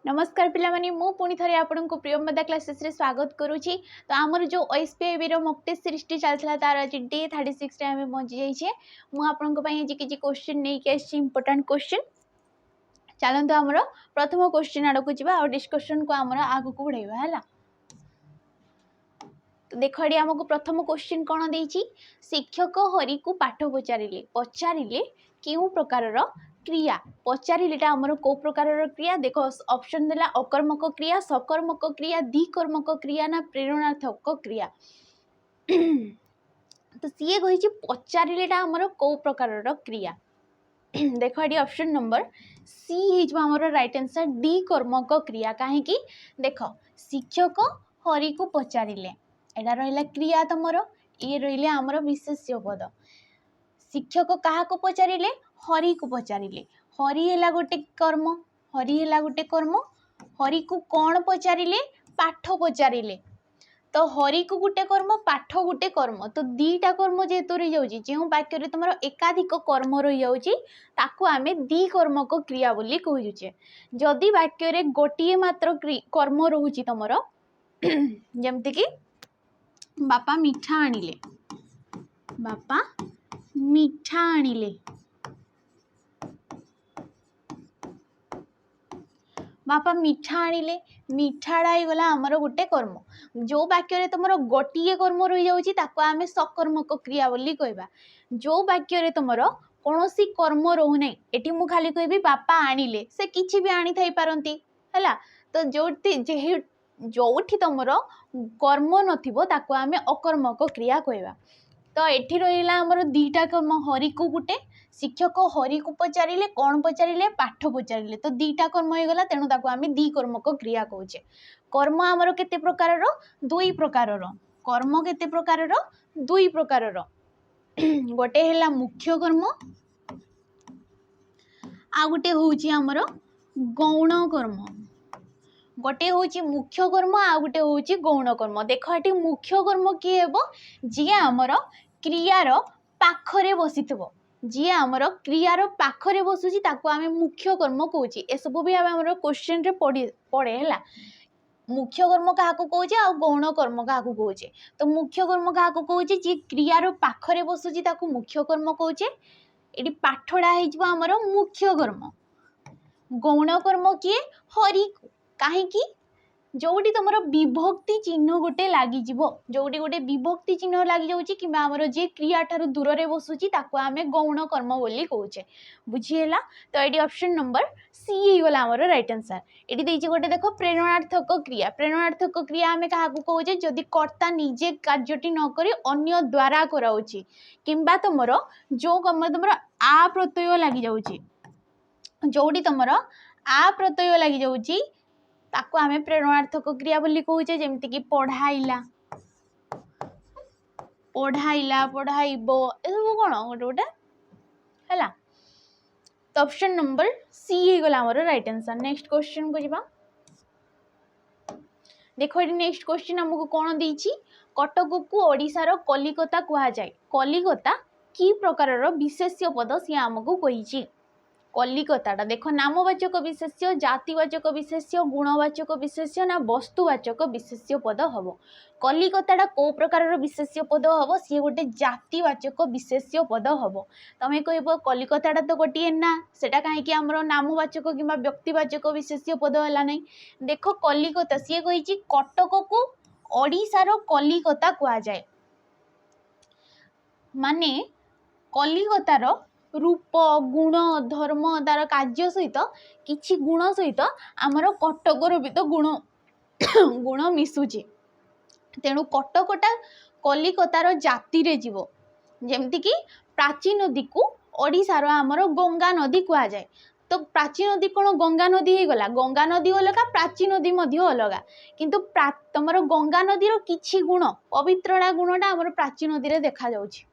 नमस्कार पिलामानी मु पुणी थरे आपनको प्रियमदा क्लासेस रे स्वागत करूची। तो आमर जो ओएसपीआईबी रो मॉक टेस्ट सीरीज टी चलथला तार आज डे 36 रे हमें पहुंची जाई छे। मु आपनको पई जे किछि क्वेश्चन नै के अछि इंपोर्टेंट क्वेश्चन। चलंतो हमर प्रथम क्वेश्चन आडको जिबा और डिस्कशन को हमर आगु को बढ़ाइबा हला। तो देखो एडी हमको प्रथम क्वेश्चन कोन देइछि, शिक्षक हरि को पाठ पचारिले केउ प्रकार रो क्रिया पचारिलेटा आमर को प्रकार क्रिया देख ऑप्शन देला अकर्मक क्रिया सकर्मक क्रिया द्विकर्मक क्रिया ना प्रेरणार्थक क्रिया। तो सीए कही पचारिलेटा आमर को प्रकार क्रिया देख ये ऑप्शन नंबर सी हमर राइट आंसर द्विकर्मक क्रिया। कहीं देख शिक्षक हरि को पचारिले एटा रहिला क्रिया तुमर ये रहिले आमर विशेष्य पद। शिक्षक क्या को पचारिले हरि को पचारिले हरि है गोटे कर्म हरि है गोटे कर्म हरि को कौन पचारिले पाठ पचारिले तो हरि को गोटे कर्म पाठ गोटे कर्म तो दीटा कर्म जेहेतु रही जाऊँगी जो वाक्य तुम एकाधिक कर्म रही जाऊँगी ताकू आम द्विकर्मक क्रिया बोली कहुचे। जदि वाक्य गोटे मात्र कर्म रोचे तुम जमती कि बापा मिठा आनिले बापा मिठा आनिले बापा मिठा आनिले मिठाड़ा गला आमर गोटे कर्म जो वाक्य तुम गोटे कर्म रही जाऊँगी आम सकर्मक क्रिया बोली कहबा। जो वाक्य तुम कौन सी कर्म रोना ये मुझे खाली कहबी बापा आनिले से किसी भी आनी थी पारती है तो जो तुम कर्म नथिबो आम अकर्मक क्रिया कहबा। तो एठी रहिला हमर दीटा कर्म हरि को गुटे शिक्षक हरि को पचारिले कौन पचारिले पाठ पचारिले तो दीटा कर्म हो गला तेणु ताको आमे द्विकर्मक क्रिया कहूचे। कर्म हमर केते प्रकार रो दुई प्रकार रो कर्म केते प्रकार रो दुई प्रकार रो गोटे हैला मुख्य कर्म आ गोटे होउची हमर गौण कर्म। गोटे होउची मुख्य कर्म आ गोटे होउची गौण कर्म। देख एटी मुख्य कर्म की हेबो जी हमर क्रियार पाखरे बसिथबो जी हमर क्रियार पाखरे बसुची ताको आमे मुख्य कर्म कहूची। ए सब भी हमर क्वेश्चन रे पड़े हैला मुख्य कर्म क्या कहूचे आ गौण कर्म क्या कहूचे। तो मुख्य कर्म क्या कहूचे जी क्रियार पाखरे बसुची ताको मुख्य कर्म कहूचे। एटी पाठड़ा हेजिबो हमर मुख्य कर्म। गौण कर्म किए हरि कहीं जोटी तुम विभक्ति चिन्ह गोटे लगी जोटी गोटे विभक्ति चिन्ह लगी जाऊँगी कि जे क्रिया ठार दूर रे बसुची ताको आमे गौण कर्म बोली कहूचे। बुझीला तो ये ऑप्शन नंबर सी गला आमर राइट आंसर। ये देती गोटे देख प्रेरणार्थक क्रिया आमे क्या कहूचे जदि कर्ता निजे कार्यटी नक अन्य द्वारा कराऊँगी किंबा तुम जो कम तुम आ प्रत्यय लगी जाऊँगी जोटी तुम आ प्रत्यय लगी जाऊँगी ताको आमे प्रेरणार्थक क्रिया बोली कहूचे। जेमती कि पढ़ाइला पढ़ाइला पढ़ाइबो ए सब कोन गोटे गोटे हैला। तो ऑप्शन नंबर सी गला हमर राइट आंसर। नेक्स्ट क्वेश्चन को जिबा देखो ये नेक्स्ट क्वेश्चन हमको कोन देइछि कटक को ओडिसा रो कलिकता कहा जाय। कलिकता की प्रकार रो विशेष्य पद से हमको कहिछि। कलिकताटा देख नामवाचक विशेष्य जातिवाचक विशेष्य गुणवाचक विशेष्य ना वस्तुवाचक विशेष्य पद हम। कलिकताटा को प्रकार विशेष्य पद हम सी गोटे जातिवाचक विशेष्य पद हम। तमें कह कलिकताटा तो गोटे ना सेटा कहीं आमर नामवाचक कि व्यक्तिवाचक विशेष्य पद है ना। देख कलिकता सी कही कटक को ओडिशार कलिकता कह जाए माने कलिकतार रूप गुण धर्म तार कार्य सहित किछि गुण सहित आमर कटकर भी तो गुण मिसुचे तेणु कटकटा कलिकतार जाति रे जीव। जेमती कि प्राची नदी को ओडिशार आमर गंगा नदी कह जाए तो प्राची नदी कौन गंगा नदी हो गला गंगा नदी अलग प्राची नदी अलग किंतु तुमर गंगा नदीर किछि गुण पवित्रता गुणटा आमर प्राची नदी रे देखा जाउछि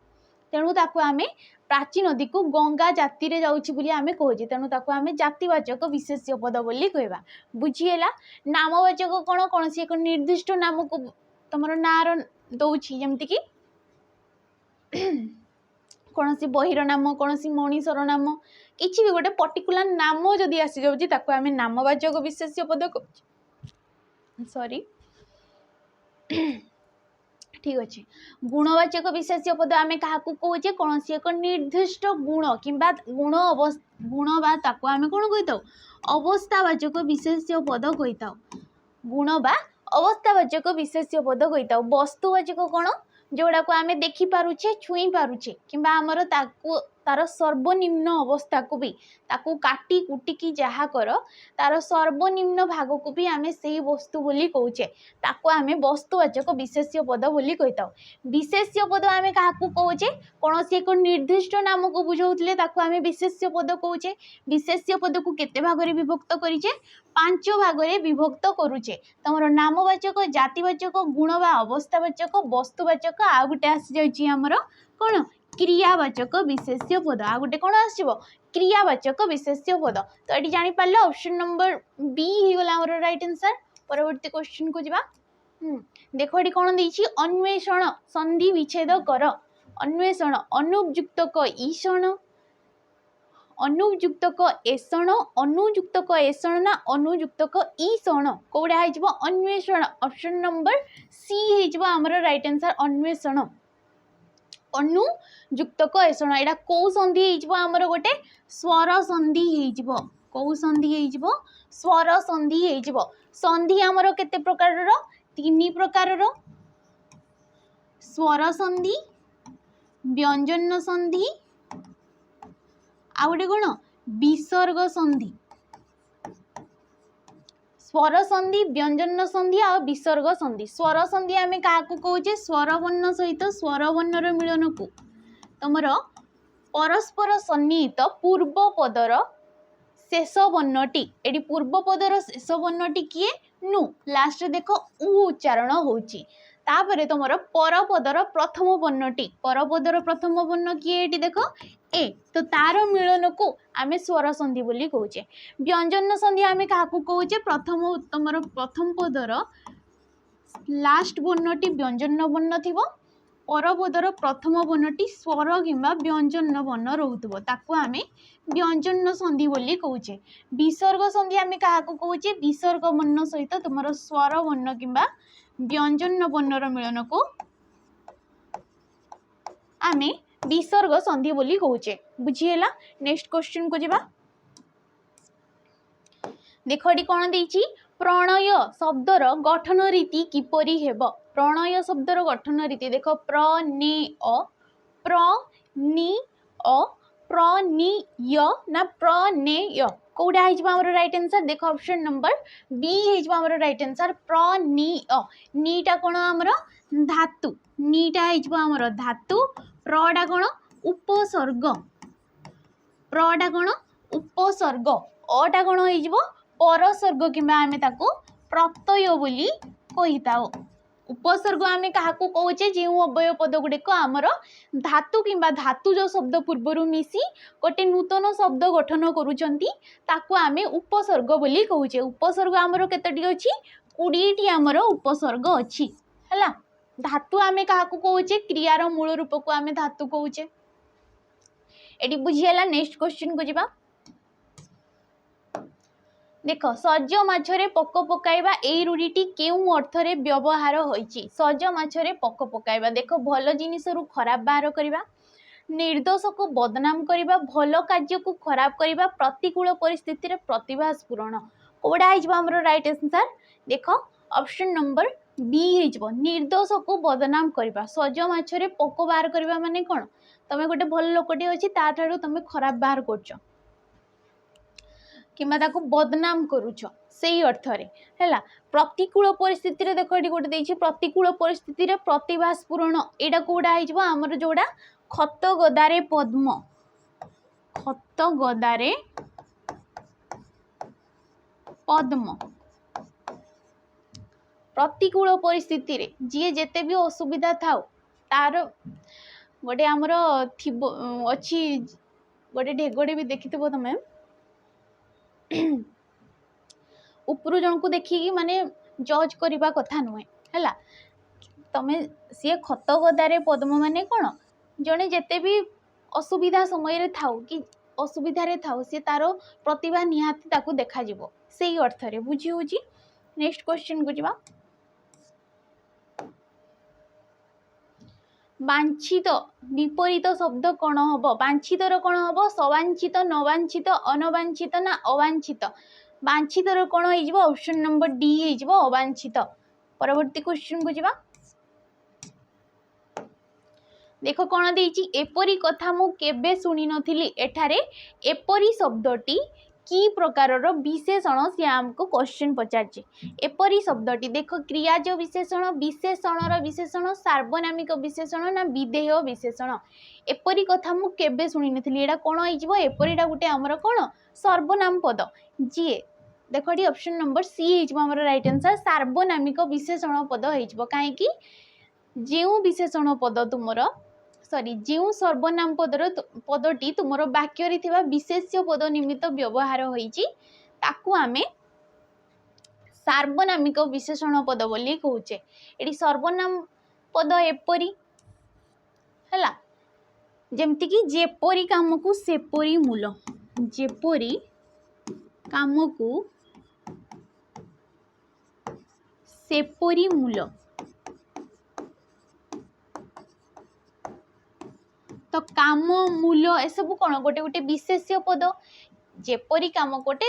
तेणु ताकू आमे प्राची नदी को गंगा जाति रे जाउछि बोली आमे कहूछि तेणु ताकू आमे जातिवाचक विशेष्य पद बोली कहबा। बुझीला नामवाचक कोन कोन सी एक निर्दिष्ट नाम को तमरो नार दउछि जेमति कि कौन सी बहिर नाम कौन सी मनीषर नाम କିଛି ବି गोटे पर्टिकुलर नाम जदि आसी जाउची ताको आमे नामवाचक विशेष्य पद कहूचे सॉरी ठीक अच्छे गुणवाचक विशेष्य पद आमे काहाकू कहूचे कौन सी एक निर्दिष्ट गुण किंबा गुण बा ताको आमे कोन कहिताउ अवस्थावाचक विशेष्य पद कहिताउ गुण बा अवस्थावाचक विशेष्य पद कहिताउ वस्तुवाचक कोन जोड़ा को आमे देखि पारुछे छुई पारुछे किंबा हमर ताको तार सर्वनिम्न अवस्था को भी ताकू काटी कुटिकी जहा कर तार सर्वनिम्न भाग को भी आमे सेही वस्तु बोली कहूचे ताको आमे वस्तुवाचक विशेष्य पद बोली कहिताउ विशेष्य पद आमे काहाकू कहूचे कोनोसी एक निर्दिष्ट नाम को बुझाउतले ताको आमे विशेष्य पद कहूचे विशेष्य पद को केते भाग रे विभक्त करिचे 5 भाग रे विभक्त करूचे तमरो नामवाचक जातिवाचक गुण बा अवस्थावाचक वस्तुवाचक आ गुटे आसी जाउची हमर कोन क्रियावाचक विशेष्य पद आ गोटे कौन आसो क्रियावाचक विशेष्य पद तो ये जानी पारे ऑप्शन नंबर बी ही गला हमर राइट आंसर परवर्ती क्वेश्चन को जीवा देखो ये कौन देछि अन्वेषण संधि विच्छेद कर अन्वेषण अनुपयुक्तक ईषण अनुपयुक्तक एषण अनुयुक्तक एषण ना अनुयुक्तक ईषण कोडा है जिवो अन्वेषण ऑप्शन नंबर सी है जिवो हमर राइट आंसर अन्वेषण अनुयुक्तक एषण एटा कौ संधि हो आमर गोटे स्वर संधि हो कौ संधि हो स्वर संधि हो संधि आमर केते प्रकार 3 प्रकार स्वर संधि व्यंजन संधि आ गोटे कोन विसर्ग संधि स्वर संधि व्यंजन संधि आ विसर्ग संधि स्वर संधि आमे काहाकू कहूचे स्वर वर्ण सहित स्वर वर्णर मिलन को तमर परस्पर सन्निहित पूर्व पदर शेष वर्णटी एटी पूर्व पदर शेष वर्णटी किए नु लास्ट देख उ उच्चारण होउची तापरे तमर परपदर प्रथम वर्णटी परपदर प्रथम वर्ण किए एटी देख ए तो तार मिलन को आमे स्वर संधि बोली कहूचे व्यंजन संधि आमे काहाकू कहूचे प्रथम तमर प्रथम पदर लास्ट वर्णटी व्यंजन वर्ण थिबो परपदर प्रथम वर्णटी स्वर किंबा व्यंजन वर्ण रहउतबो ताकू आमे व्यंजन संधि बोली कहूचे विसर्ग संधि आमे काहाकू कहूचे विसर्ग वर्ण सहित तमर स्वर वर्ण किंबा व्यंजन वर्णर मिलन को आमे विसर्ग संधि बोली कहूचे बुझीला नेक्स्ट क्वेश्चन को जीवा देखो एटी कोन देछि प्रणय शब्दर गठन रीति किपरि हेब प्रणय शब्दर गठन रीति देखो प्रनेय प्रनिय ना प्रणेय कोडा है हमर राइट आंसर देखो ऑप्शन नंबर बी है हमर राइट आंसर प्रनिय नीटा कोन हमर धातु नीटा है हमर धातु प्रडा कोन उपसर्ग प्रडा कोन उपसर्ग अटा कोन हो परसर्ग किंबा आमे ताको प्रत्यय बोली कहिताओ उपसर्ग आमे काहाकू कहूचे जे अव्यय पद गुड़िक आमर धातु किंबा धातु जो शब्द पूर्वर मिसी गोटे नूतन शब्द गठन करूचंती ताकू आमे उपसर्ग बोली कहूचे उपसर्ग आमर केतटी अछि 20 टी आमर उपसर्ग अछि हला धातु आमे काहाकू कहूचे क्रियार मूल रूप को आमे धातु कहूचे एटी बुझियला नेक्स्ट क्वेश्चन को जिबा देख सज माछरे पक पकाइबा ए रूढ़ीटी केउ अर्थरे व्यवहार होइछि सज माछरे पक पकाइबा देख भल जिनिस रु खराब बाहर करिबा निर्दोष को बदनाम करिबा भल कार्य को खराब करिबा प्रतिकूल परिस्थिति रे प्रतिभा स्फुरण कोडा आइजबा हमरो राइट आंसर देख ऑप्शन नंबर बी हेजबो निर्दोष को बदनाम करिबा सज माछरे पक बाहर करिबा माने कोन तमे गोटे भल लोकटी अछि ता ठाडू तमे खराब बाहर करछो किंबा ताको बदनाम करूछ सेही अर्थरे हैला प्रतिकूल परिस्थिति रे देखो एटी गोटे देछि प्रतिकूल परिस्थिति रे प्रतिभा स्फुरण एटा कोडा आइजबो हमर जोडा खत गदारे पद्म खत गदारे पद्म प्रतिकूल परिस्थिति रे जी जेते भी असुविधा थाओ तार गोटे हमर थिबो अछि गोटे ढेगोडे भी देखितबो तमे उपरु जन को देखिकी माने जज करिबा कथा नुहे हैला तमे सी खत गदारे पद्म माने कोन जने जेते भी असुविधा समय रे थाओ कि असुविधा थाऊ सी तार प्रतिभा निहाती ताकू देखा जिवो सेही अर्थ रे बुझी होची। नेक्स्ट क्वेश्चन को जिबा। वांछित विपरीत शब्द कौन हम वांछित कौन हम सवांछित नवांछित अनवांछित ना अवांछित वांछित कौन हो ऑप्शन नंबर डी हो अवांछित। परवर्ती क्वेश्चन को जिबा। देख कौन देछि एपरी कथा मु केबे सुनी नथिली एठारे एपरी शब्दटी की प्रकार विशेषण सी आमको क्वेश्चन पचारछि। एपरी शब्दटी देख क्रियाज विशेषण विशेषणर विशेषण सार्वनामिक विशेषण ना विधेय विशेषण एपरी कथा मु केबे सुनी नथिली एडा कोन होइजिवो एपरीटा गुटे हमर कोन सर्वनाम पद जी देख एटी ऑप्शन नंबर सी होइजिवो हमर राइट आंसर सार्वनामिक विशेषण पद होइजिवो काहे कि जेउ विशेषण पद तुमरो सॉरी जो सर्वनाम पदटी तुमर वाक्य थिबा विशेष्य पद निमित्त व्यवहार होईची ताकू आमे सार्वनामिक विशेषण पद बोली कहूचे। एटी सर्वनाम पद एपरी हला जेमति कि जेपरी काम को सेपरी मूल जेपरी काम को सेपरी मूल तो काम मूल ए सब कौन गोटे गोटे विशेष्य पद जेपरी काम गोटे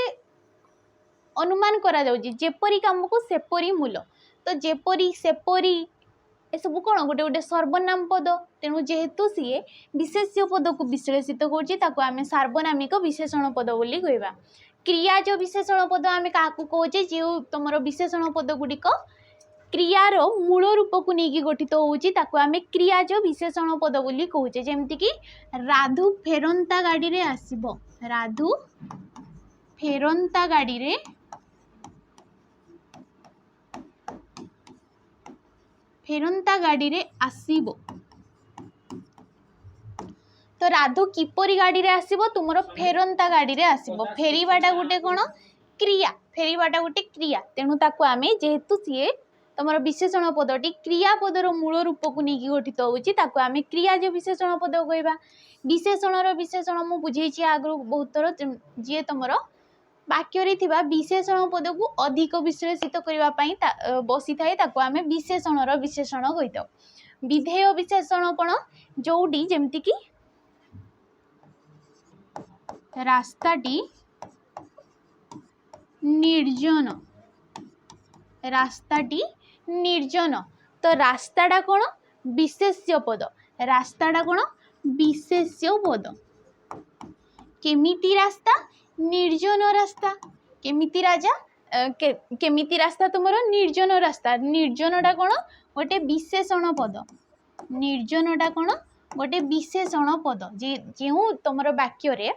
अनुमान करा जाउची जेपरी काम को सेपरी मूल तो जेपरी सेपरी ए सब कौन गोटे गोटे सर्वनाम पद तेणु जेहेतु सी विशेष्य पद को विश्लेषित करछि ताको आमे सार्वनामिक विशेषण पद बोली कहबा। क्रियाज विशेषण पद आमे काहाकू कहूचे जे तमरो विशेषण पद गुडिक क्रियार मूल रूप को नहीं गठित होउची ताको आमे क्रियाज विशेषण पद बोली कहूचे। जेमति कि राधु फेरंता गाड़ी रे आसीबो राधु फेरंता गाड़ी रे आसीबो तो राधु किपरी गाड़ी रे आसीबो तुमरो फेरंता गाड़ी रे आसीबो फेरीबाटा गुटे कोन क्रिया फेरीबाटा गुटे क्रिया तेणु ताको आमे जेहेतु सीए तुम विशेषण पदटी क्रियापदर मूल रूप को नहीं गठित होउची ताको आमे क्रियाज विशेषण पद कहबा। विशेषणर विशेषण मु बुझेछि आगु बहुत थर जे तुमर वाक्य रे थिबा विशेषण पद को अधिक विश्लेषित करबा पई बसी थाए ताको आमे विशेषणर विशेषण कहितो। विधेय विशेषण कोन जोडी जेमति कि रास्ताटी निर्जन रास्ताटी निर्जन तो रास्ताटा कौन विशेष्य पद रास्ताटा कौन विशेष्य पद केमिति रास्ता निर्जन रास्ता केमिति केमिति रास्ता तुमरो निर्जन रास्ता निर्जनटा कौन गोटे विशेषण पद निर्जनटा कौन गोटे विशेषण पद जे जो तुमरो वाक्य रे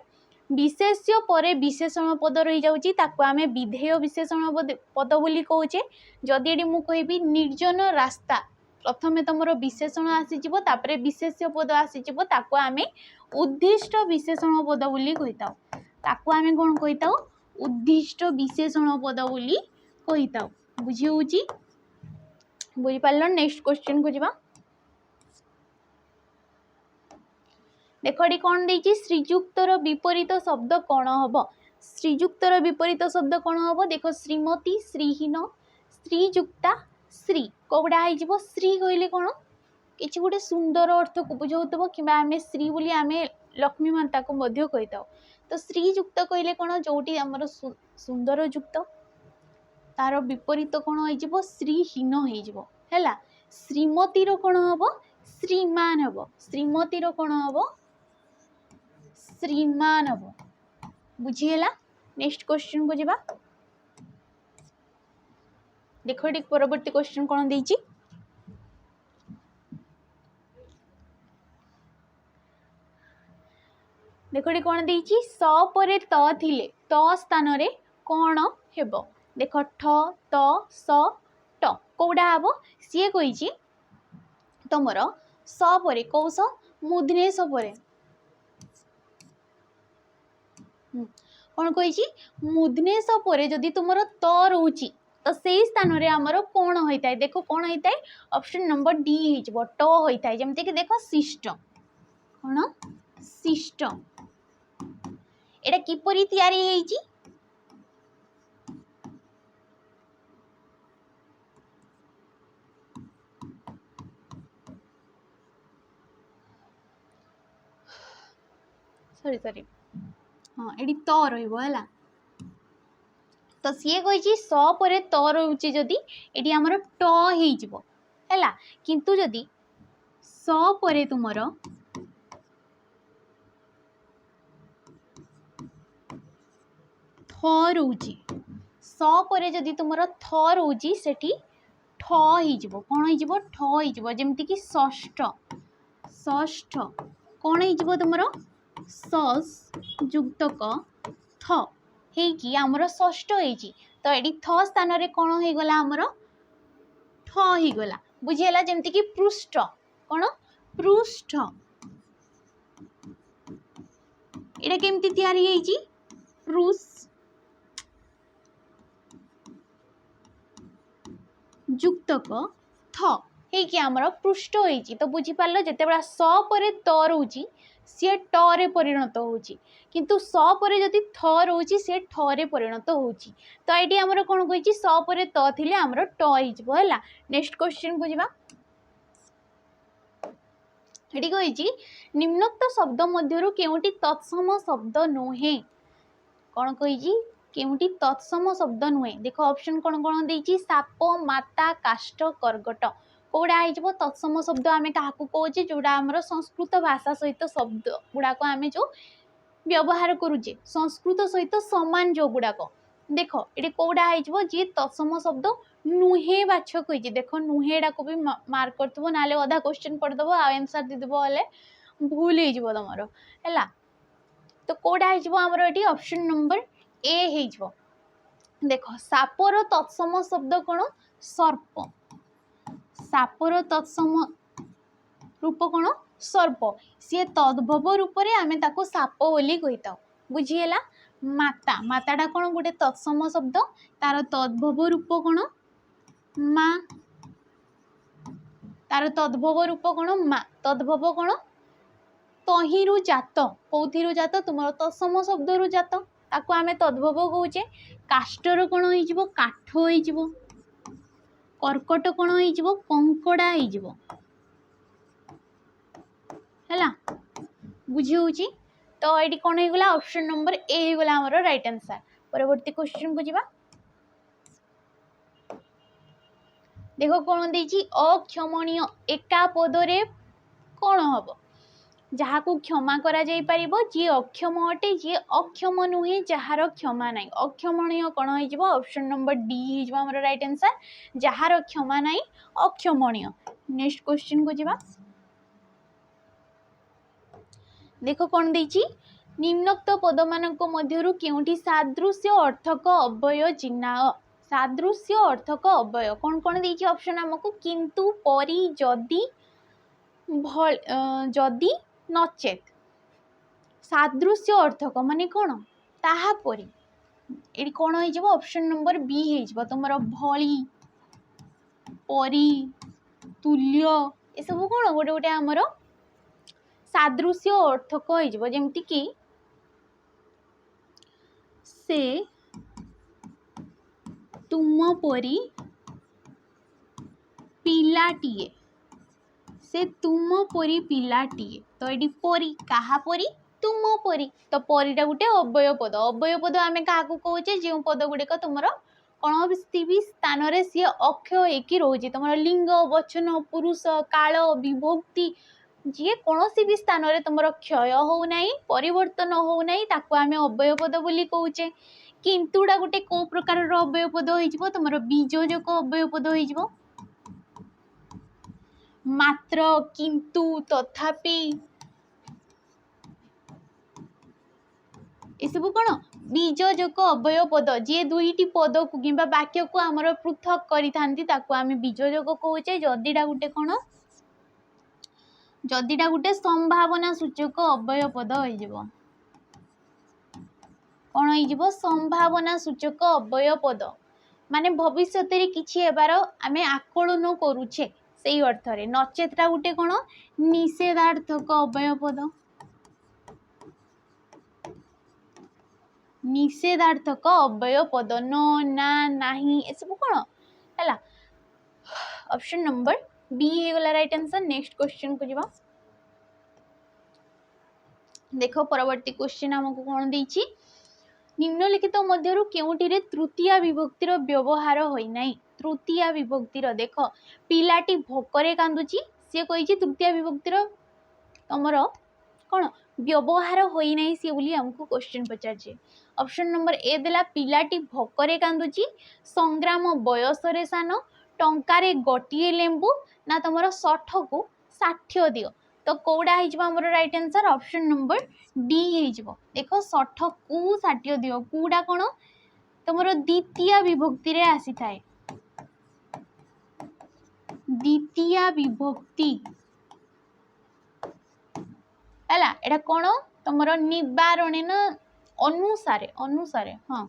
विशेष्य परे विशेषण पद रही जाउची ताको आमे विधेय विशेषण पद बोली कहूचे। जदि एडी मु कहबी निर्जन रास्ता प्रथमे तुमरो विशेषण आसी जिवो तापरे विशेष्य पद आसी जिवो ताको आमे उद्दिष्ट विशेषण पद बोली कहिताओ ताको आमे कोन कहिताओ उद्दिष्ट विशेषण पद बोली कहिताओ बुझी होउची बुझी पारलो। नेक्स्ट क्वेश्चन को जिबा। देखो ये कौन देछि श्रीजुक्तर विपरीत शब्द कौन हम श्रीजुक्तर विपरीत शब्द कौन हम देख श्रीमती श्रीहीन श्रीजुक्ता श्री कौड़ा हो श्री कहले कौन किसी गोटे सुंदर अर्थ को बुझाऊब कि आम श्री बोली आम लक्ष्मी माता को मध्य कही था तो श्रीजुक्त कहले कौन जोटी आमर सुंदर युक्त तार विपरीत कौन हो श्रीहीन हो श्रीमती कौन हम श्रीमान हम श्रीमती कौन हम श्रीमान हम बुझीगला। नेक्स्ट क्वेश्चन को जिबा। देखो ये परवर्ती क्वेश्चन कौन देछि देखो ये कौन देछि स परे त थिले त स्थान रे कौन हेबो देख ठ त स ट कोडा हबो सीए कहिछि तमर स परे कौस मुधने स परे कौन कही मुधनेश पर जदि तुम त रोची तो से स्थान रे आमर कौन होता है देखो कौन होता है ऑप्शन नंबर डी हो ट होता है जमती कि देख शिष्ट कौन शिष्ट एटा किपरि तयारी हेइची सॉरी सॉरी हाँ एटी त रहिबो हला तो सी कही स पर त रोचे जदि एटी हमर ट हो है किंतु जदि स पर तुमर थ रोचे स पर जदि तुमर थ रोची सेठी ठ हो कौन हो ठ हो जमती कि षष्ठ षष्ठ कौन हो तुमर सस युक्तक थ हेकी आमर षष्ठ होइची तो एटी थ स्थान रे कौन हो गला आमर ठ हो गला बुझीला जमती कि पृष्ठ कौन पृष्ठ एटा केमती तयारी हेइची पृष्ठ युक्तक थ हेकी आमर पृष्ठ होइची तो बुझी पारलो जते बडा स परे त रहउची सी ट रे परिणत होउची किंतु स परे जदि थ रहउची सी ठ रे परिणत होउची तो एटी आमर कोन कहिची स परे त थिले आमर ट हिजबो हला नेक्स्ट क्वेश्चन को जिबा एटी कहिची निम्नोक्त शब्द मध्यरु केउटी तत्सम शब्द नोहे कौन कही केउटी तत्सम शब्द नुहे देख ऑप्शन कौन कौन देइची साप माता काष्ठ कर्गट कौड़ा हो तत्सम शब्द आम क्या कहे जोड़ा आमर संस्कृत भाषा सहित शब्द गुड़ाक आम जो व्यवहार करुचे संस्कृत सहित सामान जो गुड़ाक देख ये कौड़ा हो जी तत्सम शब्द नुहे बाछ कही देख नुहेटा को भी मार्क करथबो नाले अधा क्वेश्चन पढ़दब आंसर देदेब हेले भूल हो तुमर है तो कौड़ा हो आमर ये ऑप्शन नंबर ए हो देख सापर तत्सम शब्द कौन सर्प सापर तत्सम रूप कौन सर्प सी तद्भव रूप से आम ताको साप बोली कही था बुझीगला माता माताटा कौन गोटे तत्सम शब्द तार तद्भव रूप कौन मा तार तद्भव रूप कौन मा तद्भव कौन तहिरु जात कौथिरु जात तुम तत्सम शब्द रु जात ताको आमे तद्भव कहूचे काष्टर कौन हो काठ हो कर्कट कौन हो कंकड़ा हो बुझी होची तो ये कौन होगा ऑप्शन नंबर ए होगा आमर राइट आंसर परवर्ती क्वेश्चन को जिबा देखो कौन देची अक्षमणीय एका पदरे कौन हम जहाँ को क्षमा करा जाई परिबो जी अक्षम अटे जी अक्षम नुहे जार क्षमा नाई अक्षमणीय कौन हो ऑप्शन नंबर डी हो हमर राइट आंसर जार क्षमा नाई अक्षमणीय नेक्स्ट क्वेश्चन को जिबा देखो कौन देची निम्नोक्त पद मानक मध्यरु केउठी सादृश्य अर्थक अव्यय चिन्ह सादृश्य अर्थक अव्यय कौन कौन देची ऑप्शन हमको किंतु परी जदि जदि नचेत सादृश्य अर्थक माने कौन ताहापरी ये कौन हो ऑप्शन नंबर बी हो तुम भली परी तुल्य ये सब कौन गोटे गोटे आमर सादृश्य अर्थक हो जमती कि से तुम परी पिलाटीए से तुम परी पिलाटीए तो ये परी कहा परी तुम परी तो परीटा गोटे अव्यय पद आम क्या कहे जो पद गुड़िक तुम कौन भी स्थान रे सी अक्षय होकर रोचे तुम लिंग वचन पुरुष काल विभक्ति जी कौन भी स्थान रे तुम क्षय होना परिवर्तन होना ताको आम अव्यय पद बोली कहे किंतुटा गोटे कौ प्रकार अव्यय पद हो तुम बीजोजक अव्यय पद हो मात्र किंतु तथापि ये सब कौन बीजोजक अव्यय पद जी दुईटी पद को कि वाक्य को आमर पृथक करें बीजोजक कहे जदिटा गोटे कौन जदिटा गोटे संभावना सूचक अव्यय पद हो कौन हो संभावना सूचक अव्यय पद माने भविष्य किछि हेबार आमे आकलन करूछे से अर्थ रे नचेतटा गोटे कौन निषेधार्थक अव्यय पद निषेधार्थक अव्यय पद न ना नाही ए सब कौन है ऑप्शन नंबर बी हो गला राइट आंसर। नेक्स्ट क्वेश्चन को जीवा देखो परवर्ती क्वेश्चन हमको कौन देछि निम्नलिखित मध्यरु केउटिरे तृतीया विभक्तिर व्यवहार होई नाही तृतीया विभक्तिर देख पिलाटी भोकरे कांदुची से कहिछि तृतीया विभक्तिर तमर कौन व्यवहार होई नाही से बोली हमको क्वेश्चन पचारछि। ऑप्शन नंबर ए देला पिलाटी भोकरे कांदुची संग्राम बयसरे सान टंकारे गोटिए लेंबू ना तमर 60 को 60 दियो तो कौड़ा हमर right answer option number D हो देख 60 को 60 दियो कौड़ा कौन तमर द्वितीय विभक्ति रे आसी थाए द्वितीय विभक्ति हैला एटा कौन तमर निवारण ना अनुसारे अनुसारे हाँ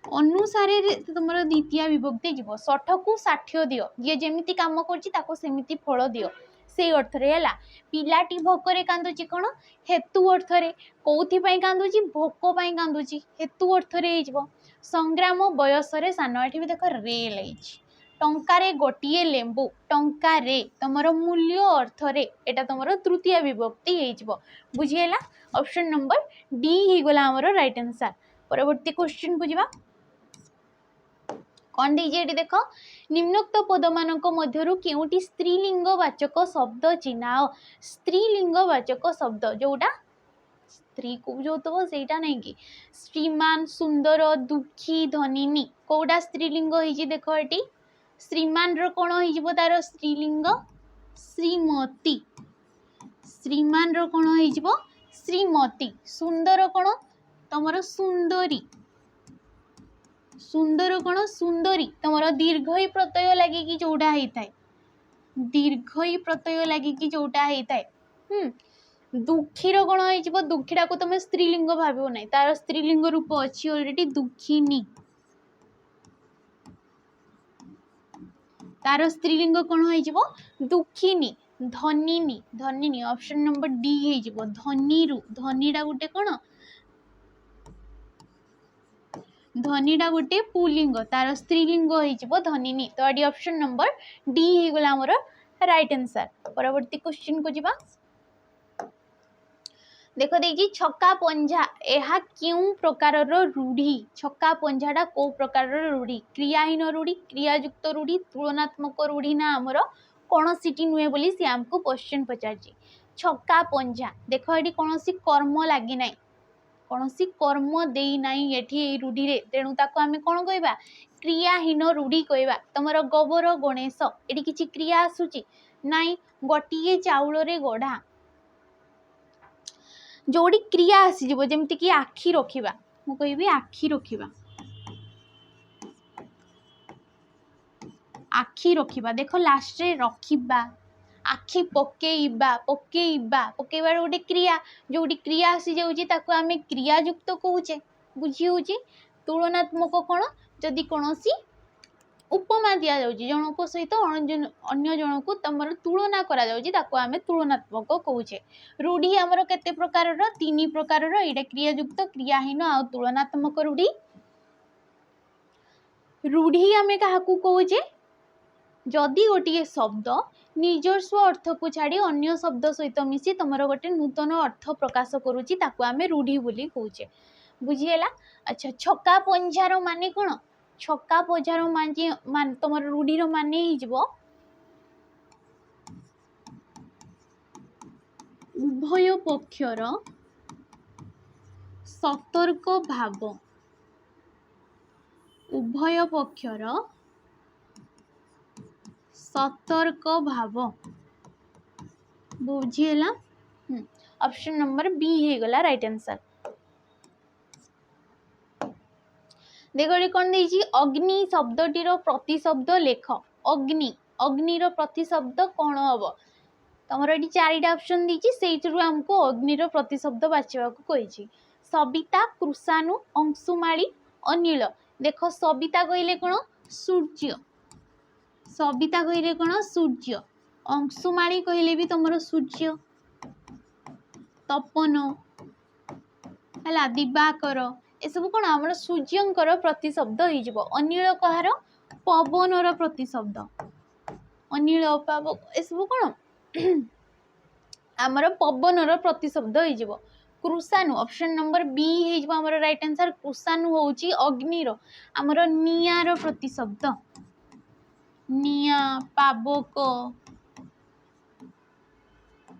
अनुसारे तुम द्वितीय विभक्ति जीव 60 को 60 दियो ये जेमिति काम करछि ताको सेमिति फल दियो से अर्थ रे हला पिलाटी भोकरे कांदुची कोन हेतु अर्थ रे कोथि पई कांदुची भोक पई कांदुची हेतु अर्थ रे हिजबो संग्राम बयसरे सान एठी भी देखो रे लईछि टंकारे गोटिए लेंबू टंकारे तमरो मूल्य अर्थ रे एटा तमरो तृतीय विभक्ति हिजबो बुझिएला ऑप्शन नंबर डी ही गला हमरो राइट आंसर। परवर्ती क्वेश्चन को जीवा कौन दीजिए देख निम्नोक्त पद मानक मध्यरु केउटी स्त्रीलिंगवाचक शब्द चिन्हाओ स्त्रीलिंगवाचक शब्द जोटा स्त्री को बुझौतबो सेटा नहीं कि श्रीमान सुंदर दुखी धनिनी कोडा स्त्रीलिंग होइछि देखो एटी श्रीमान रो कोन होइजिबो तार स्त्रीलिंग श्रीमती श्रीमान रो कोन होइजिबो श्रीमती सुंदर कोन तमरो सुंदरी सुंदर कोन सुंदरी तमरो दीर्घई प्रत्यय लागि कि जोडा हेइ थाए दीर्घई प्रत्यय लागि कि जोडा हेइ थाए दुखीर कोन होइजिबो दुखीडा को तमे स्त्रीलिंग भाबिबो नै तार स्त्रीलिंग रूप अछि ऑलरेडी दुखीनी तार स्त्रीलिंग कोन होइजिबो दुखीनी धनिनी धनिनी ऑप्शन नंबर डी हेइजिबो धनीरु धनीडा गुटे कोन धनीडा गुटे पुलिंग तार स्त्रीलिंग होइजिबो धनिनी तो आडी ऑप्शन नंबर डी हे गला हमर राइट आंसर। परवर्ती क्वेश्चन को जीवा देखो देजी छक्का पंजा एहा क्यों प्रकार रूढ़ी छक्का पंजाटा को प्रकार रूढ़ी क्रियाहीन रूढ़ी क्रियायुक्त रूढ़ी तुलनात्मक रूढ़ी ना हमर कौन सीटी नुहे बोली सी हमको क्वेश्चन पचारछि छक्का पंजा देख ये कौन सी कर्म लगी ना कौन सी कर्म देई नाई एठी रूढ़ी रे तेणु ताको आमे कौन कहबा क्रियाहीन रूढ़ी कहबा तमर गोबर गणेश एठी किछि क्रिया आसुची नाई गोटिए चाउल रे गढ़ा जोड़ी क्रिया आसी जीवो जेमति कि आखि रखिबा मु कहबी आखि रखिबा आखि रखिबा देखो लास्ट रे रखिबा आखि पकेइबा पकेइबा पकेइबार गोटे क्रिया जोड़ी क्रिया आसी जाउची ताको आमे क्रिया युक्त कहूचे बुझी होची तुलनात्मक कोन जदि कोनोसी उपमा दिया जाउची जनक सहित अन्य जनक तमर तुलना करा जाउची ताको आमे तुलनात्मक कहूचे रूढ़ी हमर केते प्रकार रो तीन प्रकार रो एटा क्रियायुक्त क्रियाहीन आ तुलनात्मक रूढ़ी रूढ़ी आमे काहाकू कहूचे जदि गोटे शब्द निजस्व अर्थ को छाड़ी अन्य शब्द सहित मिसी तमर गोटे नूतन अर्थ प्रकाश करूची ताको आमे रूढ़ी बोली कहूचे बुझिएला। अच्छा छक्का पंजार माने कोन छक्का पंजार मान तमर रूढ़ी रो माने ही जीवो उभय पक्षर सतर्क भाव उभय पक्षर सतर्क भाव बुझिएला ऑप्शन नंबर बी हे गला राइट आंसर। देखो कौन देजी अग्नि शब्दटीर प्रतिशब्द लेख अग्नि अग्निर प्रतिशब्द कौन हम तमर ये चारिटा ऑप्शन दीची सेइथरु हमको अग्निर प्रतिशब्द बाछिबा को कहिछि सविता कृषाणु अंशुमाली अनिल देखो सविता कहले कोन सूर्य सविता कहले कोन सूर्य अंशुमाली कहले भी तमर सूर्य तपन है दिवाकर ए सब कौन आम सूर्यंकर प्रतिशब्द हो अनिल कहार पवनर प्रतिशब्द अनिल ए सब कौन आमर पवनर प्रतिशब्द हो कृषाणु ऑप्शन नंबर बी होमर राइट आंसर कृषाणु होची अग्निर आमर नियार प्रतिशब्द निया पावक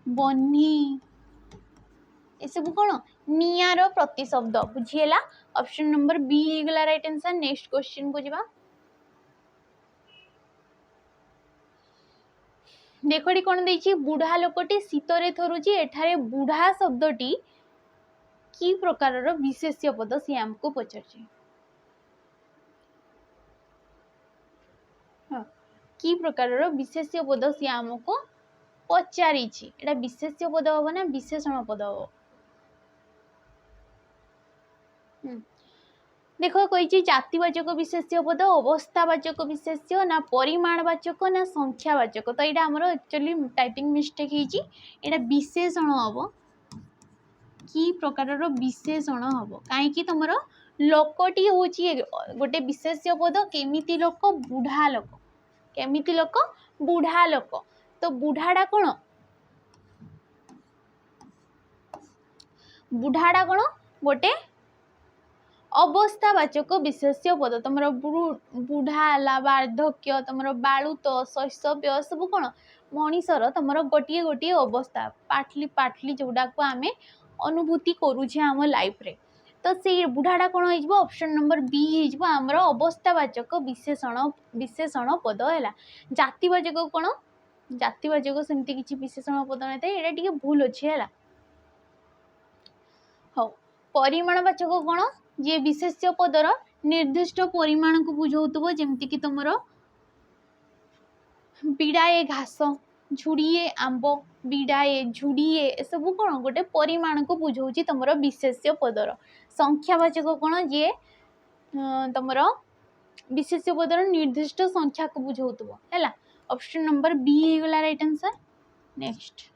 बन्ही ए सब कौन नियार प्रतिशब्द बुझीला ऑप्शन नंबर बी होगला राइट आंसर नेक्स्ट क्वेश्चन को जीवा देखो कौन देछि बुढ़ा लोकटी शीतरे थरुची एठारे बुढ़ा शब्दटी की प्रकार विशेष्य पद सी आमको पचार की प्रकार विशेष्य पद सी आमको पचारि एटा विशेष्य पद हम ना विशेषण पद हम देखो कही जातिवाचक विशेष्य पद अवस्थावाचक विशेष्य ना परिमाणवाचक ना संख्यावाचक तो यहाँ आमर एक्चुअली टाइपिंग मिस्टेक होता विशेषण हम कि प्रकार विशेषण हम कहीं तुम लोकटी हूँ गोटे विशेष्य पद केमिति लोक बुढ़ा लोक केमिति लोक बुढ़ा लोक तो बुढ़ाटा कौन बुढ़ाटा कौन गोटे अवस्थावाचक विशेष्य पद तुम बुढ़ा वार्धक्य तुम बालुत शैशव्य सब कौन मनीषर तुम गोटे गोटे अवस्था पाटली पाटली जोड़ा को आम अनुभूति करुचे आम लाइफ रे तो से बुढ़ाटा कौन हो ऑप्शन नंबर बी हो आमर अवस्थावाचक विशेषण पद है जातिवाचक कौन जातिवाचक सेमती किसी विशेषण पद नहीं था यहाँ टे भूल अच्छे है हाँ परिमाणवाचक कौन जे विशेष्य पदर निर्दिष्ट परिमाण को बुझाउथबो जेमती कि तुमर बिड़ाए घास झुड़िए आंब बिड़ाए झुड़िए सब कौन गोटे परिमाण को बुझाऊँ तुम विशेष्य पदर संख्यावाचक कौन जे तुम विशेष्य पदर निर्दिष्ट संख्या को बुझाउथबो है ऑप्शन नंबर बी होगला राइट आंसर नेक्स्ट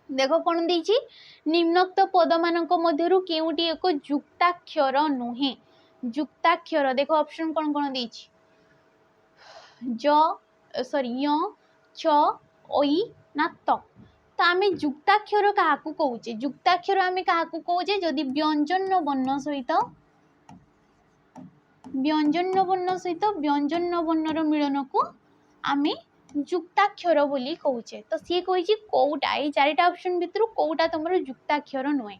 देख कौन देछि निम्नोक्त पद मानक मध्यरु केउटी एक जुक्ताक्षर नुहे जुक्ताक्षर देख ऑप्शन कौन कौन देछि ज सॉरी य छ ओई ना त तो आम जुक्ताक्षर क्या कौचे जुक्ताक्षर आम क्या कौचे जदि व्यंजन वर्ण सहित व्यंजन वर्णर मिलन को आम जुक्ताक्षर बोली कहूचे तो सी कही कौटा ये चारिटा ऑप्शन भितर कौटा तुम जुक्ताक्षर नुहे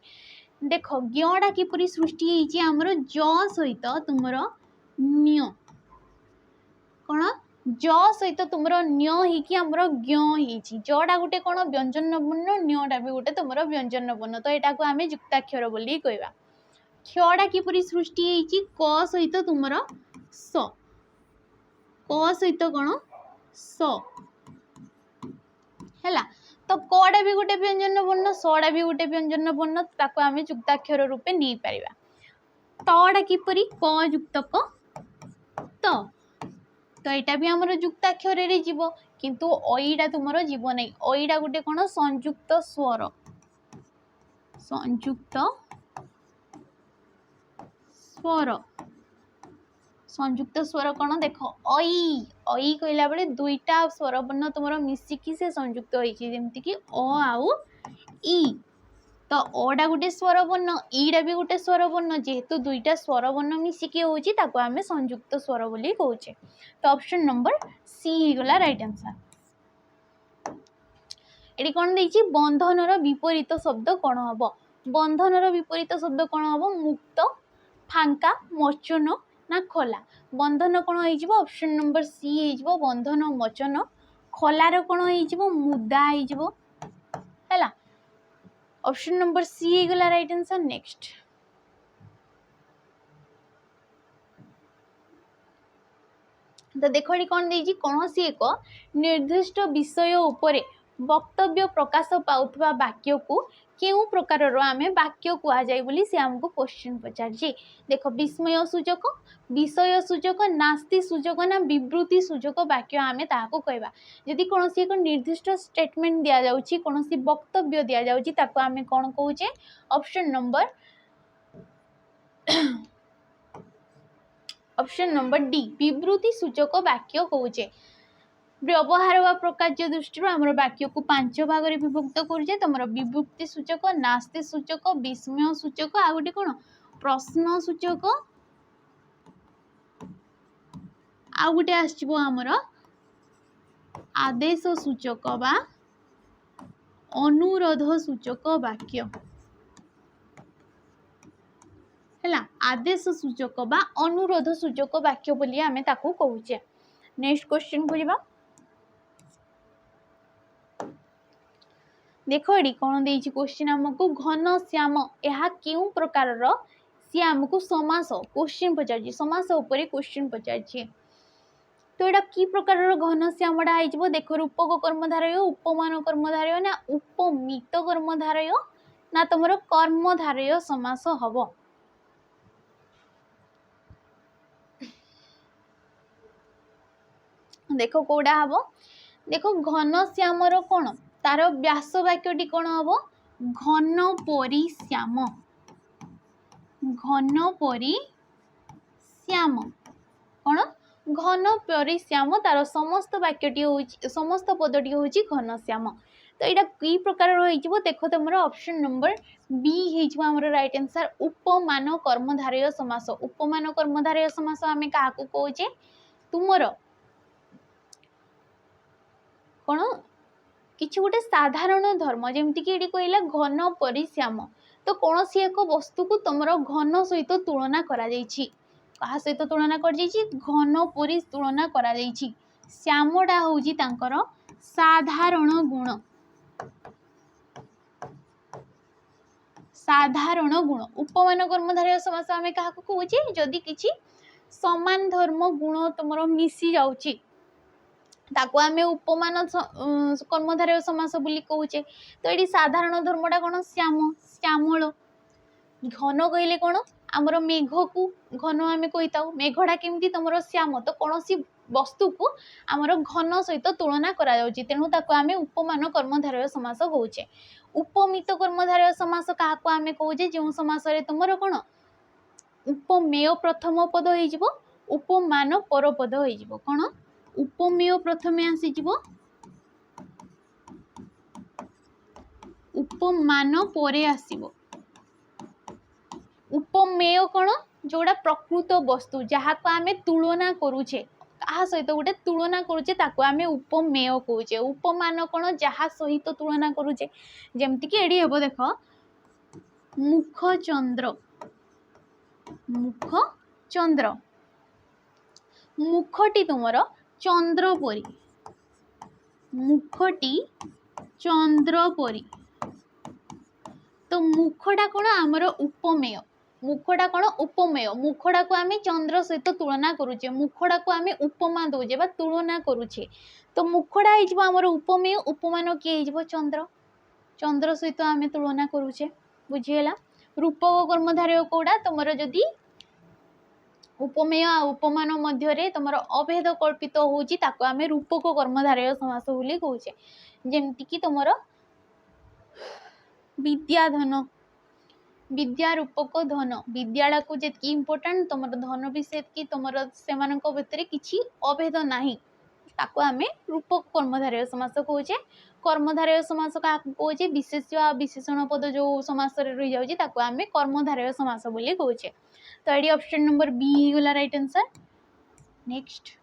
देख ज्ञटा किपरि सृष्टि होती आमर ज सहित तुम न्य कौन ज सहित तुम न्य होमर ज्ञ जटा गोटे कौन व्यंजन वर्ण न्यटा भी गोटे तुम व्यंजन वर्ण तो यहाँ को आम जुक्ताक्षर बोली कहवा क्षटा किपरि सृष्टि होती क सहित तुम स क सहित कौन स है तो कड़ा भी गोटे व्यंजन वर्ण सड़ा भी गोटे व्यंजन वर्ण ताको आम जुक्ताक्षर रूपे नहीं पारिबा तड़ा किपरि क युक्त क तो यहाँ भी आमर जुक्ताक्षर रे जीव किंतु अईटा तुमर जीव नहीं अईटा गोटे कौन संयुक्त स्वर संयुक्त स्वर कौन देख अई कहला बेले दुईटा स्वर वर्ण तुम मिसिकी से संयुक्त होती कि अ आउ ई तो अटा गोटे स्वर वर्ण ईटा भी गोटे स्वर वर्ण जेहेतु दुईटा स्वर वर्ण मिसिकी होची ताको आमे संयुक्त स्वर बोली कहूचे तो ऑप्शन नंबर सी गला राइट आंसर एटी कौन देछि बंधनर विपरीत शब्द कौन हम बंधनर विपरीत शब्द कौन हम मुक्त फांका मोचन ना खोला बंधन कौन हो ऑप्शन नंबर सी हो बंधन मोचन खोलार कौन हो मुदा हो ऑप्शन नंबर सी गला राइट आंसर नेक्स्ट तो देख कौन देछि कौन सी एक निर्दिष्ट विषय उपरे वक्तव्य प्रकाश पाउथबा वाक्य को केउ प्रकार आमे वाक्य कुआ जाय बोली से हमको क्वेश्चन पचारछि। देखो विस्मय सूचक, विषय सूचक, नास्ति सूचक ना विवृत्ति सूचक वाक्य आमे ताहाको कहबा। यदि कोनोसी एक निर्दिष्ट स्टेटमेंट दिया जाउछि, कोनोसी वक्तव्य दिया जाउछि, ताको आमे कोन कहूचे ऑप्शन नंबर डी विवृत्ति सूचक वाक्य कहूचे। व्यवहार व प्रकार्य दृष्टि आमर वाक्य को 5 भाग में विभक्त करुचे। तुम विभक्ति सूचक, नास्ति सूचक, विस्मय सूचक, आ गोटे कौन प्रश्न सूचक, आ गोटे आमर आदेश सूचक बा अनुरोध सूचक वाक्य है। आदेश सूचक बा अनुरोध सूचक वाक्य बोली आमे ताकू कहूचे। नेक्स्ट क्वेश्चन को जीवा। देख ये कौन दे क्वेश्चन आमको घन श्याम यह क्यों प्रकार सी आमको समास क्वेश्चन पचार समास उपर क्वेश्चन पचार। तो यहाँ कि प्रकार घन श्यामटा हो देख रूपक कर्मधारय उपमान कर्मधारय ना उपमित कर्मधारय ना तुम कर्मधारय समास हम। देख कौटा हम देख घन श्यामर कौन तार व्यास वाक्यटी कौन हम घन परी श्याम घन परी श्याम कौन घन परी श्याम तार समस्त वाक्यटी हो समस्त पदटी हूँ घन श्याम। तो यहाँ कि प्रकार देख तुम ऑप्शन नंबर बी हो राइट आंसर उपमान कर्मधारय समास। उपमान कर्मधारय समास आम क्या कहे तुमर कौन किसी गोटे साधारण धर्म जमती कि ये कहला घन परिश्याम तो कौन सी एक वस्तु को तुम घन सहित तुलना करा क्या सहित तुलना कर घन परी तुलना करा श्यामटा हूँ साधारण गुण साधारण गुण। उपमान कर्मधारय समास आम क्या कहे जदि किसी समान धर्म गुण तुम मिसी जाऊँगी ताको आमे उपमान कर्मधारय समास बोली कहूचे। तो ये साधारण धर्मटा कौन श्याम श्यामल। घन कहले कौन आमर मेघ को घन आमे कहीता मेघटा केमती तुम श्याम तो कौन सी वस्तु को आमर घन सहित तुलना करा जाउची तेणु ताको आमे उपमान कर्मधारय समास कहूचे। उपमित कर्मधारय समास क्या आमे कहूचे जो समास रे तुमर कौन उपमेय प्रथम पद हो उपमान पर पद हो कौन उपमेय प्रथमे आसीजिवो उपमान परे आसीबो। उपमेय कौन जोड़ा प्रकृत वस्तु जहाँ को आमे तुलना करूचे कहा सहित गोटे तुलना करूचे ताको आमे उपमेय कहूचे। उपमान कौन जहाँ सहित तुलना करूचे जमती कि एडी हेबो देख मुख चंद्र मुखटी तुमर चंद्र परी मुखटी चंद्र परी। तो मुखटा कौन आमर उपमेय मुखटा कौन उपमेय मुखटा को आमे चंद्र सहित तुलना करूचे मुखटा को आमे उपमा दौचे बा तुलना करूचे। तो मुखटा हो आमर उपमेय उपमान किए हो चंद्र चंद्र सहित आमे तुलना करूचे बुझीगला। रूपक कर्मधारय कौड़ा तुम जदि उपमेय उपमान मध्य तुम अभेद कल्पित होची ताको आमे रूपक कर्मधारय समास बोली कहूचे। जेमती कि तुम विद्याधन विद्या रूपक धन विद्याड़ा को जी इम्पोर्टाट तुम धन भी से तुम से भितर किसी अभेद नहीं ताको आमे रूपक कर्मधारय समास कहूचे। कर्मधारय समास क्या कहे विशेष्य विशेषण पद जो समास रही जाऊँगी ताको आमे कर्मधारय समास बोली कहूचे। तो ये ऑप्शन नंबर बी गला राइट आंसर। नेक्स्ट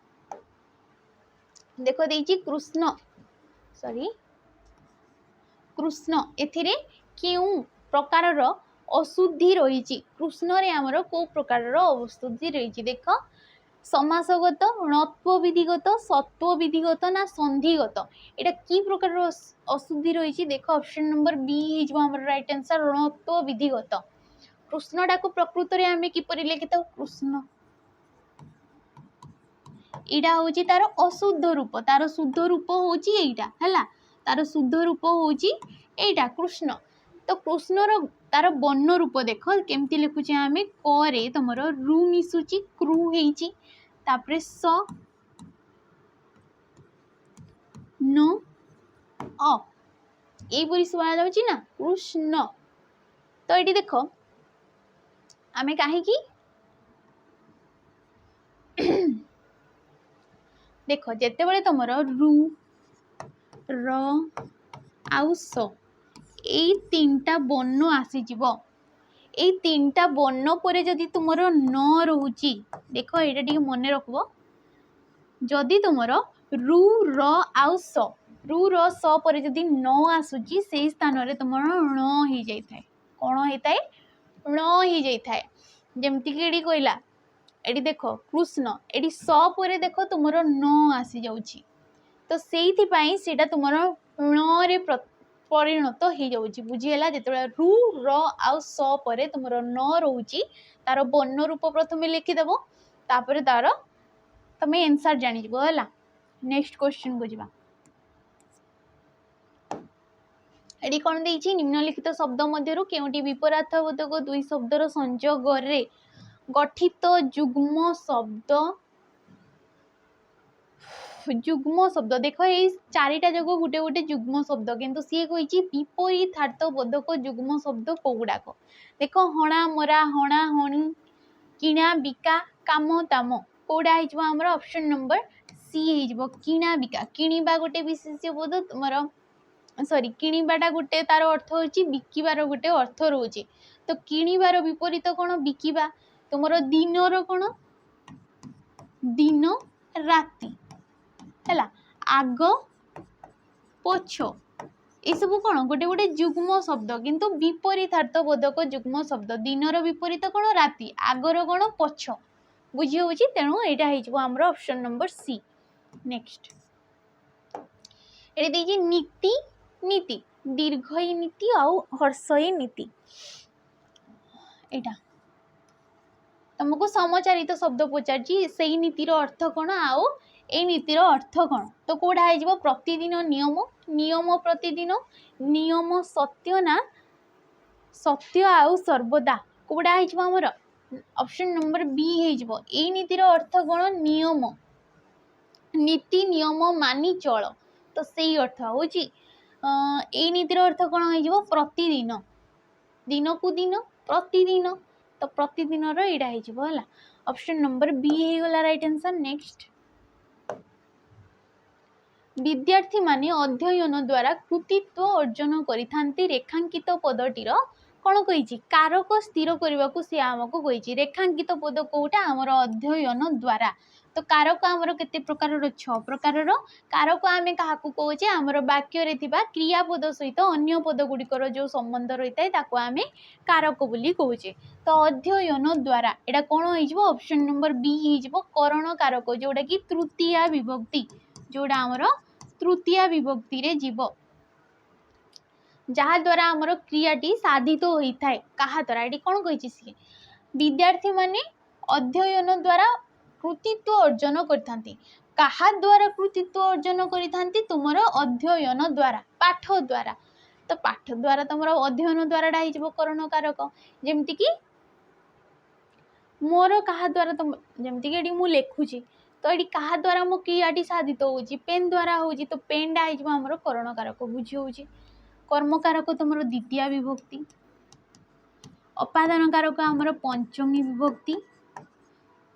देखो देजी कृष्ण कृष्ण एथिरे क्यों प्रकार अशुद्धि रही कृष्ण रे आमर को प्रकार अशुद्धि रही देख समासगत णत्व विधिगत सत्व विधिगत ना संधिगत एटा कि प्रकार अशुद्धि रही देख ऑप्शन नंबर बी हो राइट आंसर णत्व विधिगत। कृष्णटा को प्रकृत रे आमे किपरि लिखिता कृष्ण एटा होची तार अशुद्ध रूप तार शुद्ध रूप होची एटा हैला तार शुद्ध रूप होची एटा कृष्ण। तो कृष्णर तार बर्ण रूप देख केमती लिखुचे आम करे तुम रु मिशुची क्रू होपर स न अ यहीपरी शुणा जाऊँगी ना कृष्ण। तो ये देख आम कहीं देख जिते बड़े तुम रु र आउ स यही तीनटा बर्ण आसीजिव ये तीनटा बर्ण पर जदि तुम न रोची देख ये मन रखब जदि तुम रु र आउ स रु र स पर जदि न आसूची से स्थान रे तुम ण हो जाए कौन होता है ण हो जाए जमती कि कहला ये देख कृष्ण ये स पर देख तुम न आसी जाऊँगी तो से तुम ण रे परिणत हो जाऊँगी बुझीगला जिते रु र आउ स पर तुम न रोची तार बर्ण रूप प्रथम लिखिदेव तापर तार तुम आंसर जानीज है। नेक्स्ट क्वेश्चन को जावा एडी कौन देछि निम्नलिखित शब्द मध्यरु केउटी विपरीतार्थबोधक दुई शब्दर संयोग रे गठित जुग्म शब्द देख ये चारिटा जग गोटे गोटे जुग्म शब्द किंतु सी कही विपरीतार्थबोधक जुग्म शब्द कौगुड़ाक देख हणा मरा हणा हणी किणा बिका काम ताम कौड़ा होमर ऑप्शन नंबर सी हो किणा बिका किणवा गोटे विशेष्य बोध तुम सॉरी किणवाटा गोटे तार अर्थ होची बिकिबार गोटे अर्थ रोचे तो किणवार विपरीत कौन बिकिबा तुम दिनर कौन दिन राति है आग पछ ये सब कौन गोटे गोटे जुग्म शब्द किंतु विपरीतार्थबोधक जुग्म शब्द दिनर विपरीत कौन राति आगर कौन पछ बुझी हो तेणु यहाँ होमर ऑप्शन नंबर सी। नेक्स्ट ये नीति नीति दीर्घई नीति आउ हर्षई नीति एटा तुमको समचारित शब्द पचार से नीतिर अर्थ कौन आउ ए नीतिर अर्थ कौन तो कौटा हो प्रतिदिन नियम नियम प्रतिदिन नियम सत्य ना सत्य आउ सर्वदा कौटा होमर ऑप्शन नंबर बी हो ए नीतिर अर्थ कौन नियम नीति नियम मानी चल तो सही अर्थ हूँ ए नीतिर अर्थ कौन हो प्रतिदिन दिन को दिन प्रतिदिन तो प्रतिदिन रहा है ऑप्शन नंबर बी होगला राइट आंसर। नेक्स्ट विद्यार्थी माने अध्ययन द्वारा कृतित्व अर्जन करिथांती रेखांकित पदटीर कौन कही कारक स्थिर करने को सी आमको कही रेखांकित पद कौटा आमर अध्ययन द्वारा तो कारक आमर केते प्रकार 6 प्रकार कारक आम क्या कहे आमर वाक्य क्रियापद सहित अन्य पद गुड़िकर जो संबंध रही है आम कारक बोली कहे तो अध्ययन द्वारा एटा कौन हो ऑप्शन नंबर बी हो करण कारक जोड़ा कि तृतीया विभक्ति जोड़ा आमर तृतीया विभक्ति रे जीव जहा द्वारा आमर क्रियाटी साधित होता है कहा द्वारा ये कौन कही सी विद्यार्थी माने अध्ययन द्वारा कृतित्व अर्जन करथांती कहा द्वारा कृतित्व अर्जन करथांती तुमर अध्ययन द्वारा पाठ द्वारा तो पाठ द्वारा तुम अध्ययन द्वारा हो करण कारक जमती कि मोर कहा द्वारा तुम जमती कि मु लिखुची तो ये क्या द्वारा मो क्रियाटी साधित होची पेन द्वारा होची तो पेन टा हो करण कारक बुझी होची कर्म कारक तुम द्वितीय विभक्ति अपादान कारक आमर पंचमी विभक्ति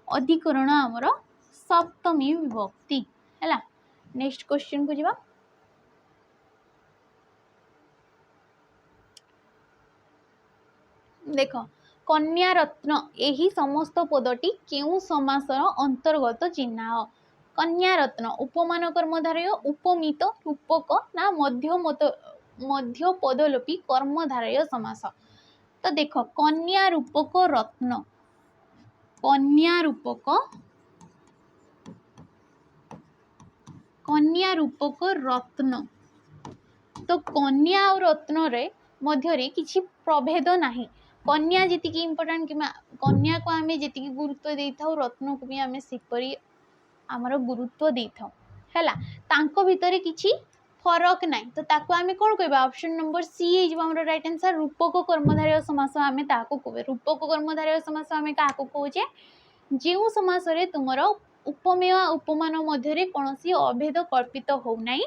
अधिकरण आमर सप्तमी विभक्ति है। नेक्स्ट क्वेश्चन को जावा देख कन्या रत्न यही समस्त पदटी केउ समासर अंतर्गत चिन्ह कन्या रत्न उपमान कर्मधारय उपमित रूपक ना मध्य पदलोपी कर्मधारय समास तो देख कन्या रूपक रत्न कन्या रूपक रत्न तो कन्या और रत्न रे मध्य किसी प्रभेद नहीं कन्या जी इम्पोर्टाट कि कन्या को आम जी गुरुत्व दे था रत्न को भी आम सेपरी आमर गुरुत्व दे था है भितर किसी फरक ना तो ताको आमे कोन कहबा ऑप्शन नंबर सी हे जब हमरो राइट आंसर रूपक कर्मधारय समास आमे ताको कहबे रूपक कर्मधारय समास आमे काको कहूचे जेउ समास रे तुमरो उपमेय उपमान मध्य रे कोनोसी अभेद कल्पित हो नाही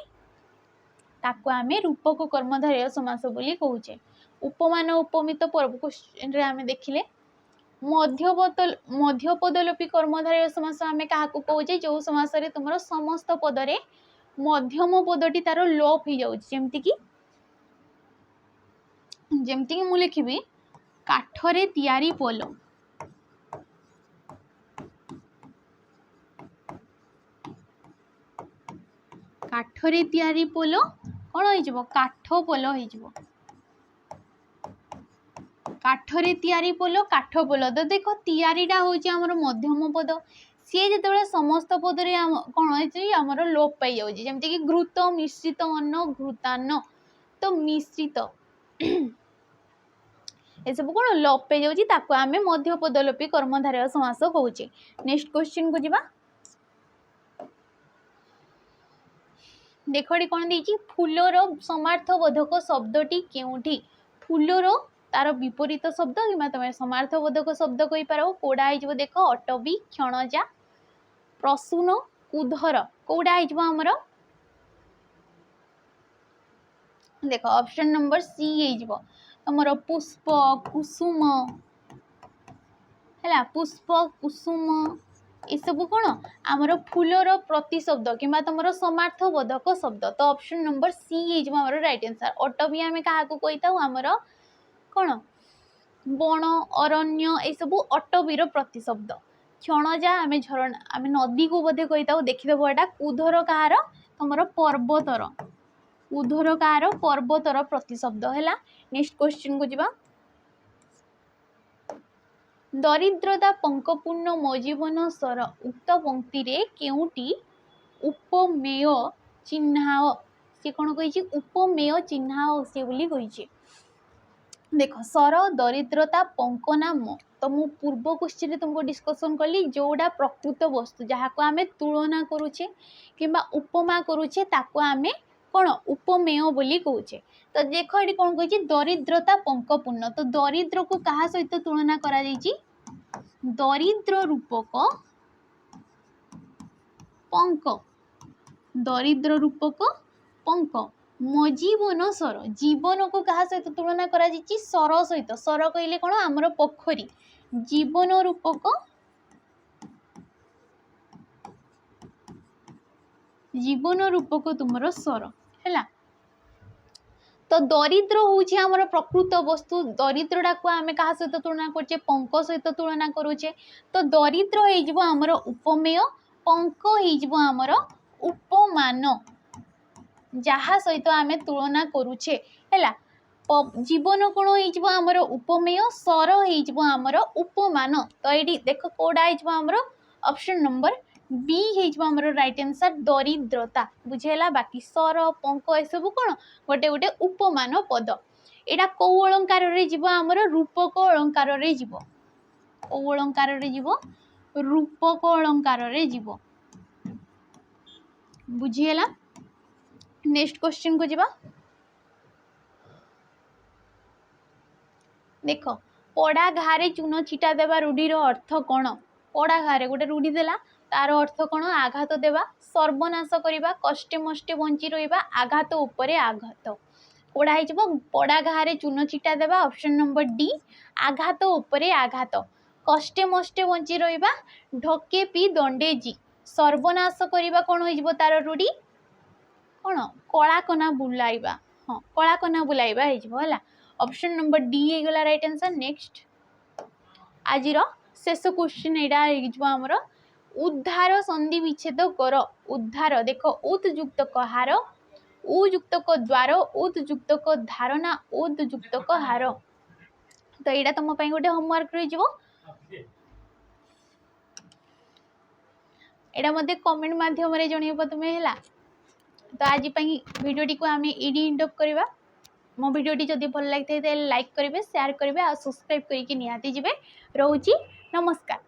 ताको आमे रूपक कर्मधारय समास बोली कहूचे उपमान उपमित पर्व क्वेश्चन रे आमे देखिले मध्यपदलोपी कर्मधारय समास आमे काको कहूचे जो समास रे तुमरो समस्त पद रे मध्यम पदटी तार लोप हो जाउची जेमती कि मु लिखिबी काठरे तियारी पोलो काठरे तियारी पोलो कौन हो काठ पोलो हो काठरे तियारी पोलो काठ पोलो तो देख तियारीटा होची हमर मध्यम पद सी जो समस्त पद रे कौन होमर लोप पाई जाउची जेमती कि घृत मिश्रित अन्न घृतान्न तो मिश्रित ए सब कौन लोप पाई जाउची ताको आमे मध्य पदलोपी कर्मधारय समास कहूचे नेक्स्ट क्वेश्चन को जिबा देखो कौन देची फूलर समार्थबोधक शब्दटी केउठी फूलर तार विपरीत शब्द कि तुम समार्थबोधक शब्द कही पार कोड़ा हो देख अटबी क्षणजा प्रसून कुधर कोड़ा होमर देख ऑप्शन नंबर सी होमर पुष्प कुसुम है पुष्प कुसुम ये सब कौन आमर फूलर प्रतिशब्द कि तुम समार्थबोधक शब्द तो ऑप्शन नंबर सी होमर राइट आंसर अटबी आम क्या कही था आमर कौन बण अरण्य ये सब अटबीर प्रतिशब्द क्षणजा आम झरणा आम नदी को बोधे कही था देखीदेव यहाँ कुधर कहार तुम पर्वतर कुधर कहार पर्वतर प्रतिशब्द है नेक्स्ट क्वेश्चन को जीवा दरिद्रता पंकपूर्ण मो जीवन स्वर उक्त पंक्ति रे केउटी उपमेय चिन्हाओ सी कौन कही उपमेय चिन्हाओ सी बोली कही देख सर दरिद्रता पंक नाम तो मु पूर्व क्वेश्चन तुमको डिस्कसन कली जोड़ा प्रकृत वस्तु जहाँ को आमे तुलना करूचे किंबा उपमा करूचे ताको आमे कौन उपमेय बोली कहूचे तो देख ये कौन कही दरिद्रता पंकपूर्ण तो दरिद्र को कहा सहित तुलना करा जायछि दरिद्र रूपक पंक दरिद्र रूपक पंक मो जीवन सर जीवन को कहा सहित तुलना करा जायछि सर सहित सर कहले कौन आमर पोखरी जीवन रूपक जीवन रूपक तुमर सर है तो दरिद्र होउछि हमर प्रकृत वस्तु दरिद्रटा को आमे कहा सहित तुलना करछे पंक सहित तुलना करूछे तो दरिद्र हो जिवो हमर उपमेय पंक हो जिवो हमर उपमान जहा सहित आमे तुलना करूछे हैला जीवन कोण हो जिवो हमर उपमेय सर हो जिवो हमर उपमान तो एडी देखो कोडा हो जिवो हमर ऑप्शन नंबर बी हो हमर राइट आंसर दरिद्रता बुझेला बाकी सर पंक ए सब कौन गोटे गोटे उपमान पद एटा कौ अलंकार रे जीव हमर रूपक अलंकार रे जीव कौ अलंकार रे जीव रूपक अलंकार रे जीव बुझेला नेक्स्ट क्वेश्चन को जीवा देख पड़ा घारे चून छिटा देवा रूढ़ीर अर्थ कौन पड़ा घारे गोटे रूढ़ी देला तार अर्थ कौन आघात देवा सर्वनाश करवा कष्टे मष्टे बंची रहा आघात उपरे आघात कोड़ा हो पड़ा घारे चून छिटा देवा ऑप्शन नंबर डी आघात उपरे आघात कष्टे मष्टे बंची रहा ढके पी दंडे जी सर्वनाश करवा कौन हो तार रूढ़ी कौन कलाकना बुलाइबा हाँ कलाकना बुलाइबा है ऑप्शन नंबर डी होगा राइट आंसर नेक्स्ट आज शेष क्वेश्चन यहाँ आमर उद्धार संधि विच्छेद कर उद्धार देख उत युक्त हार उ युक्त द्वार उत युक्त धारणा उत युक्त हार तो यहाँ तुम गोटे होमवर्क रही एटा मते कमेंट माध्यम रे जणेबो तुमे हैला तो आज भिडियोटी को आम ये एंड अप करवा मो भिडियोटी जदि भल लगी लाइक करेंगे शेयर करेंगे और सब्सक्राइब करके निहाती जिबे रोची नमस्कार।